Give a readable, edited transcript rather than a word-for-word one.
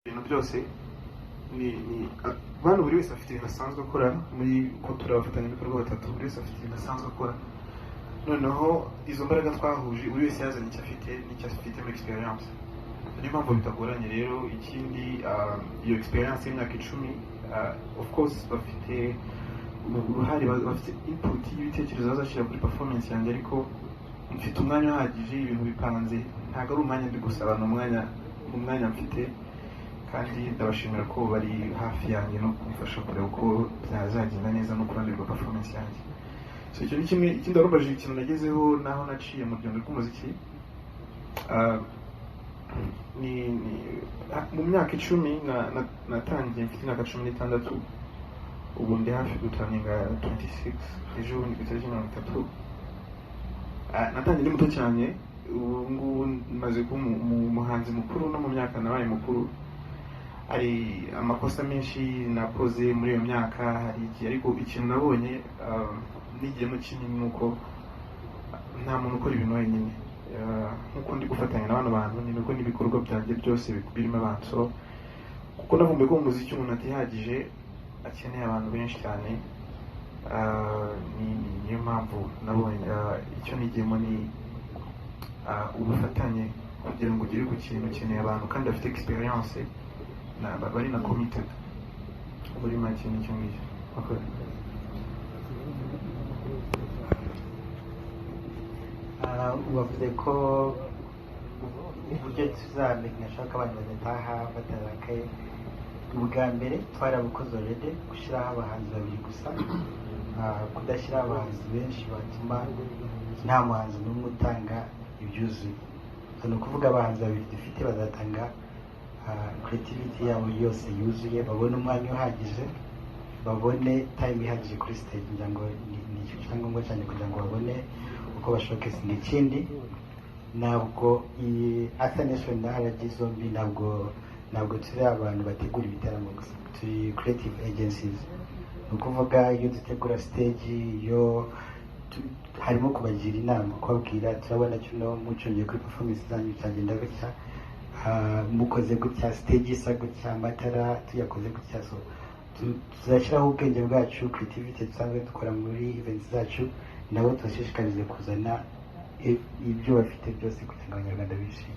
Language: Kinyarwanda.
ibintu byose ni abantu buri wese afite ibintu asanzwe akora muri ko turabafatanyabikorwa batatu, buri wese afite ibintu asanzwe akora, noneho izo mbaraga twahuje buri wese yazanye icyo afite n'icyo afite muri experience. Niyo mpamvu bitagoranye rero. Ikindi iyo experience y'imyaka 10 of course bafite uruhare, bafite input y'ibitekerezo bazashyira kuri performance yanjye, ariko mfite umwanya uhagije, ibintu bipanze, ntabwo ari umwanya ndi gusaba, ni umwanya mfite, kandi ndabashimira ko bari hafi yanjye no kumfasha kureba uko byazagenda neza no kuranirwa performance yanjye. So icyo ni kimwe. Ikindi arumbaje ikintu nagezeho naho naciye mu rugendo rw'umuziki, mu myaka 10 natangiye mfite imyaka 16, ubu ndi hafi guturninga 26, ejo ni itariki 30. Natangiye ndi muto cyane, ubu ngubu maze kuba umuhanzi mukuru, no mu myaka nabaye mukuru. Hari amakosa menshi nakoze muri iyo myaka, hari iki, ariko ikintu nabonye nigiyemo kinini nuko nta muntu ukora ibintu wenyine. Nkuko ndi gufatanya n'abana bantu, ni nuko n'ibikorwa byanjye byose birimo abantu. So kuko navumbuye ko mu muziki umuntu atihagije, akeneye abantu benshi cyane. Niyo mpamvu nabonye icyo nigiyemo ni ubufatanye, kugira ngo ugere ku kintu ukeneye abantu kandi bafite experience, bari na committed muri make. Nicyo ngicyo. Wavuze ko uburyo tuzamenya ashaka abantu badataha batarakaye. Ubwa mbere twarabukoze already, gushyiraho abahanzi babiri gusa, kudashyiraho abahanzi benshi batuma nta muhanzi n'umwe utanga ibyuzuye. Ni ukuvuga abahanzi babiri dufite bazatanga creativity yabo yose yuzuye, babone umwanya uhagije, babone time ihagije kuri stage. Ngira ngo ni icyo cyangombwa cyane kugira ngo babone uko bashokesinga. Ikindi ntabwo Arthur Nation na RG zombi ntabwo turi abantu bategura ibitaramo gusa, turi creative agencies. Ni ukuvuga iyo dutegura stage, iyo harimo kubagira inama, kubabwira turabona kino mucungiye kuri performance zanyu cyagenda gutya, mukoze gutya, stage isa gutya, amatara tuyakoze gutya. So tuzashyiraho ubwenge bwacu, creativity dusanzwe dukora muri events zacu, nabo tubashishikarize kuzana ibyo bafite byose kugira ngo abanyarwanda bishime.